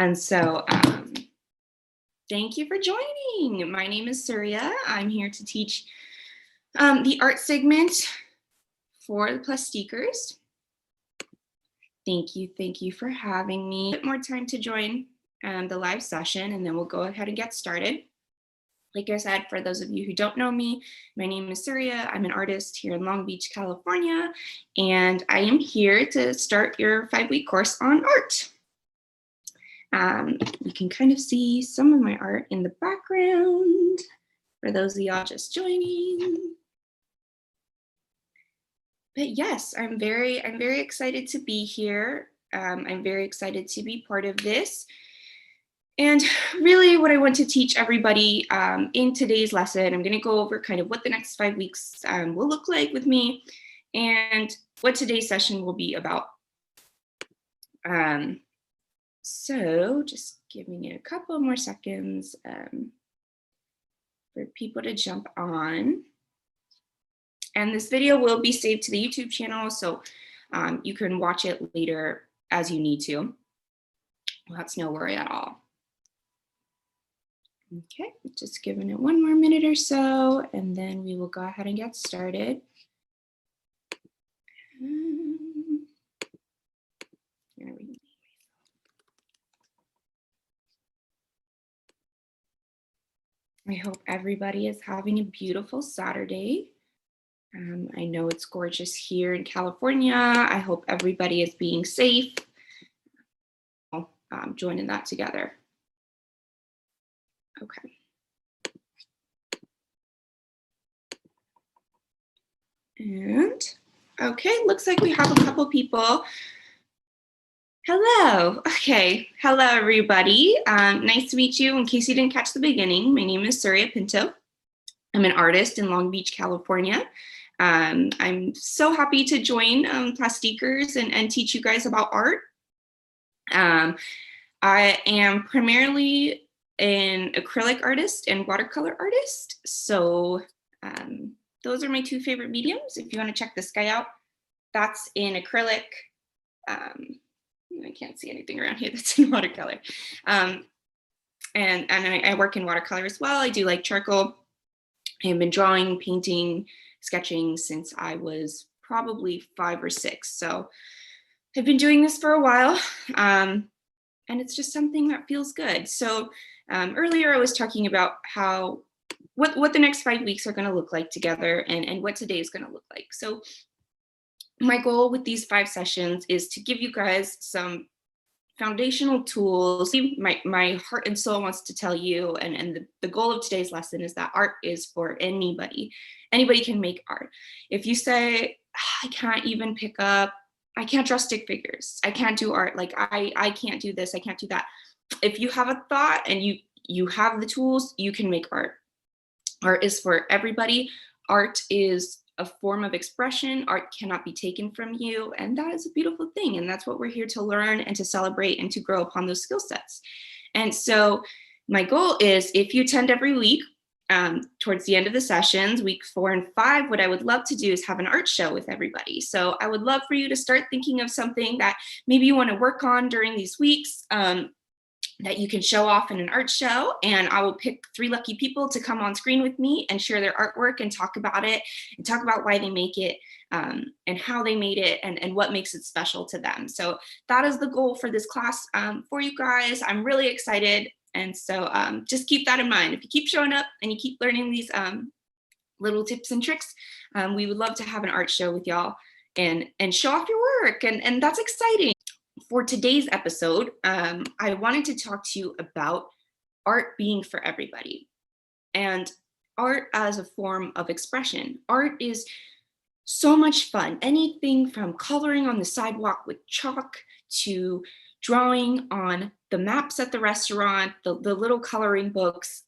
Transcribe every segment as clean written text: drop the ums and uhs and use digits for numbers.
And so thank you for joining. My name is Surya. I'm here to teach the art segment for the Plastikeers. Thank you for having me. A bit more time to join the live session, and then we'll go ahead and get started. Like I said, for those of you who don't know me, my name is Surya. I'm an artist here in Long Beach, California, and I am here to start your 5-week course on art. You can kind of see some of my art in the background for those of y'all just joining. But yes, I'm very excited to be here. I'm very excited to be part of this. And really what I want to teach everybody in today's lesson, I'm going to go over kind of what the next 5 weeks will look like with me and what today's session will be about. So just giving it a couple more seconds for people to jump on. And this video will be saved to the YouTube channel, so you can watch it later as you need to. Well, that's no worry at all. Okay, just giving it one more minute or so, and then we will go ahead and get started. I hope everybody is having a beautiful Saturday. I know it's gorgeous here in California. I hope everybody is being safe. Joining that together. Okay. And okay, looks like we have a couple people. Hello. Okay. Hello, everybody. Nice to meet you. In case you didn't catch the beginning, my name is Surya Pinto. I'm an artist in Long Beach, California. I'm so happy to join Plastikeers and teach you guys about art. I am primarily an acrylic artist and watercolor artist. So those are my two favorite mediums. If you want to check this guy out, that's in acrylic. I can't see anything around here that's in watercolor. And I work in watercolor as well. I do like charcoal. I've been drawing, painting, sketching since I was probably 5 or 6. So I've been doing this for a while. And it's just something that feels good. So earlier I was talking about what the next 5 weeks are going to look like together and what today is going to look like. So my goal with these 5 sessions is to give you guys some foundational tools. My heart and soul wants to tell you, and the goal of today's lesson is that art is for anybody. Anybody can make art. If you say, I can't even pick up, I can't draw stick figures, I can't do art, like I can't do this, I can't do that. If you have a thought and you have the tools, you can make art. Art is for everybody. Art is a form of expression. Art cannot be taken from you, and that is a beautiful thing. And that's what we're here to learn and to celebrate and to grow upon those skill sets. And so my goal is, if you attend every week, towards the end of the sessions, week 4 and 5, what I would love to do is have an art show with everybody. So I would love for you to start thinking of something that maybe you want to work on during these weeks, that you can show off in an art show, and I will pick 3 lucky people to come on screen with me and share their artwork and talk about it and talk about why they make it, and how they made it, and what makes it special to them. So that is the goal for this class for you guys. I'm really excited. And so just keep that in mind. If you keep showing up and you keep learning these little tips and tricks, we would love to have an art show with y'all and show off your work. And that's exciting. For today's episode, I wanted to talk to you about art being for everybody and art as a form of expression. Art is so much fun. Anything from coloring on the sidewalk with chalk to drawing on the maps at the restaurant, the little coloring books,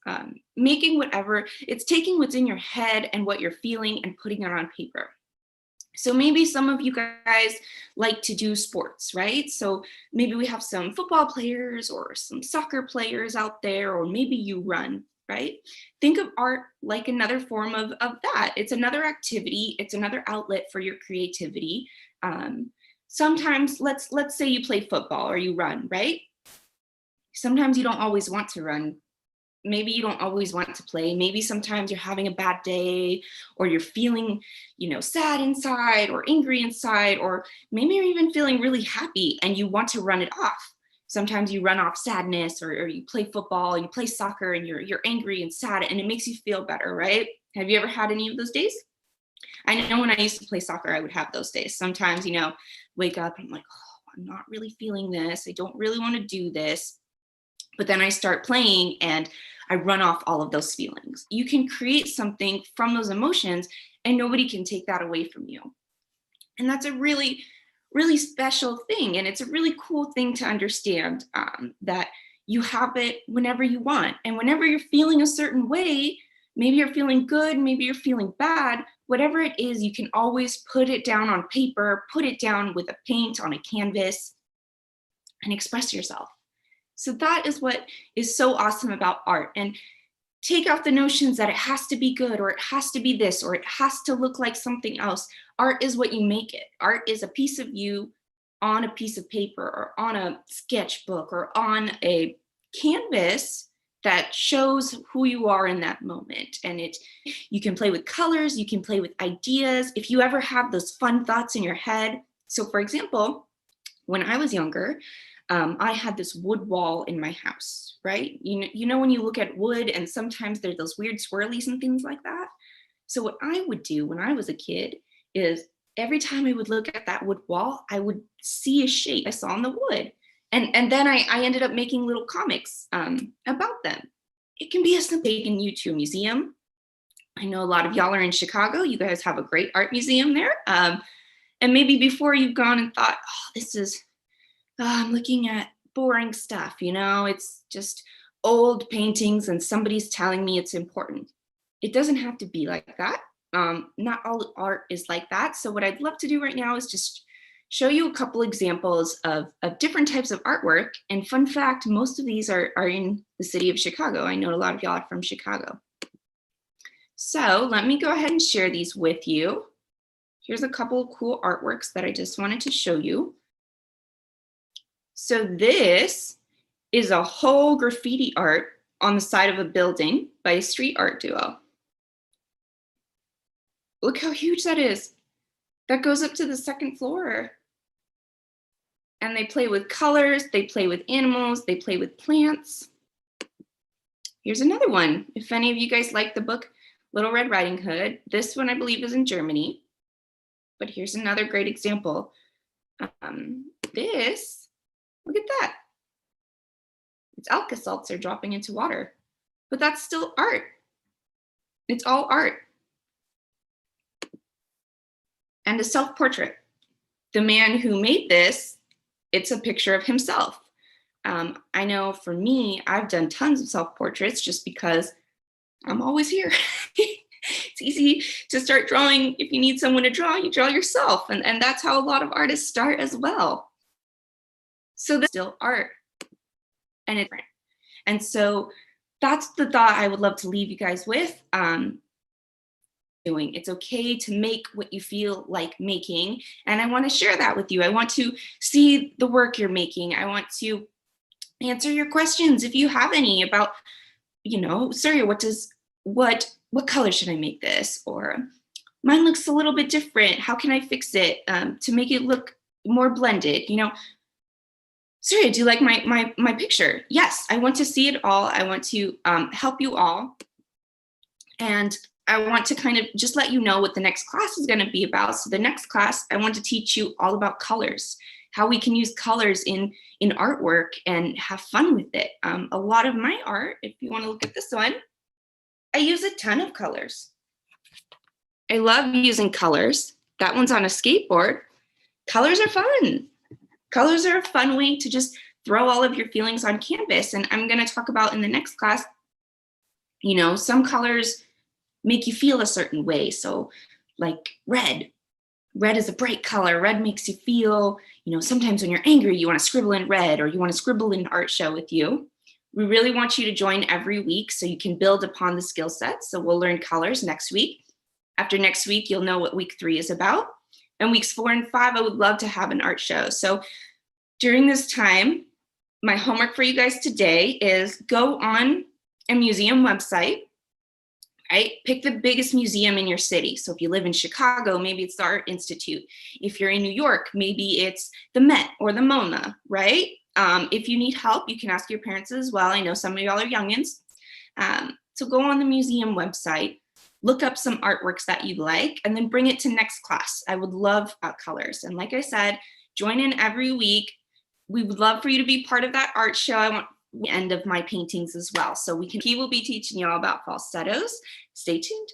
making whatever. It's taking what's in your head and what you're feeling and putting it on paper. So maybe some of you guys like to do sports, right? So maybe we have some football players or some soccer players out there, or maybe you run, right? Think of art like another form of that. It's another activity. It's another outlet for your creativity. Sometimes let's say you play football or you run, right? sometimes you don't always want to run. Maybe you don't always want to play. Maybe sometimes you're having a bad day, or you're feeling, sad inside or angry inside, or maybe you're even feeling really happy and you want to run it off. Sometimes you run off sadness, or you play football, you play soccer, and you're angry and sad, and it makes you feel better, right? Have you ever had any of those days? I know when I used to play soccer, I would have those days. Sometimes, wake up and I'm like, oh, I'm not really feeling this. I don't really want to do this. But then I start playing and I run off all of those feelings. You can create something from those emotions and nobody can take that away from you. And that's a really, really special thing. And it's a really cool thing to understand, that you have it whenever you want. And whenever you're feeling a certain way, maybe you're feeling good, maybe you're feeling bad, whatever it is, you can always put it down on paper, put it down with a paint on a canvas, and express yourself. So that is what is so awesome about art. And take out the notions that it has to be good, or it has to be this, or it has to look like something else. Art is what you make it. Art is a piece of you on a piece of paper, or on a sketchbook, or on a canvas that shows who you are in that moment. And you can play with colors, you can play with ideas. If you ever have those fun thoughts in your head. So for example, when I was younger, I had this wood wall in my house, right? You know when you look at wood and sometimes there's those weird swirlies and things like that. So what I would do when I was a kid is every time I would look at that wood wall, I would see a shape I saw in the wood. And then I ended up making little comics about them. It can be as simple as taking you to a museum. I know a lot of y'all are in Chicago. You guys have a great art museum there. And maybe before you've gone and thought, I'm looking at boring stuff, it's just old paintings and somebody's telling me it's important. It doesn't have to be like that. Not all art is like that. So what I'd love to do right now is just show you a couple examples of different types of artwork. And fun fact, most of these are in the city of Chicago. I know a lot of y'all are from Chicago. So let me go ahead and share these with you. Here's a couple of cool artworks that I just wanted to show you. So this is a whole graffiti art on the side of a building by a street art duo. Look how huge that is. That goes up to the second floor. And they play with colors, they play with animals, they play with plants. Here's another one. If any of you guys like the book Little Red Riding Hood, this one I believe is in Germany. But here's another great example. Look at that. It's Alka-Seltz are dropping into water, but that's still art. It's all art. And a self-portrait. The man who made this, it's a picture of himself. I know for me, I've done tons of self-portraits just because I'm always here. It's easy to start drawing. If you need someone to draw, you draw yourself. And that's how a lot of artists start as well. So that's still art, and it's different. And so that's the thought I would love to leave you guys with. It's okay to make what you feel like making, and I want to share that with you. I want to see the work you're making. I want to answer your questions if you have any about, Surya, what color should I make this? Or mine looks a little bit different. How can I fix it to make it look more blended? Surya, do you like my picture? Yes, I want to see it all. I want to help you all. And I want to kind of just let you know what the next class is going to be about. So the next class, I want to teach you all about colors, how we can use colors in artwork and have fun with it. A lot of my art, if you want to look at this one, I use a ton of colors. I love using colors. That one's on a skateboard. Colors are fun. Colors are a fun way to just throw all of your feelings on canvas. And I'm going to talk about in the next class, some colors make you feel a certain way. So like red. Red is a bright color. Red makes you feel, sometimes when you're angry, you want to scribble in red, or you want to scribble in an art show with you. We really want you to join every week so you can build upon the skill set. So we'll learn colors next week. After next week, you'll know what week 3 is about. And weeks 4 and 5, I would love to have an art show. So during this time, my homework for you guys today is go on a museum website, right? Pick the biggest museum in your city. So if you live in Chicago, maybe it's the Art Institute. If you're in New York, maybe it's the Met or the MoMA, right? If you need help, you can ask your parents as well. I know some of y'all are youngins. So go on the museum website, look up some artworks that you like, and then bring it to next class. I would love colors. And like I said, join in every week. We would love for you to be part of that art show. I want the end of my paintings as well. So he will be teaching y'all about falsettos. Stay tuned.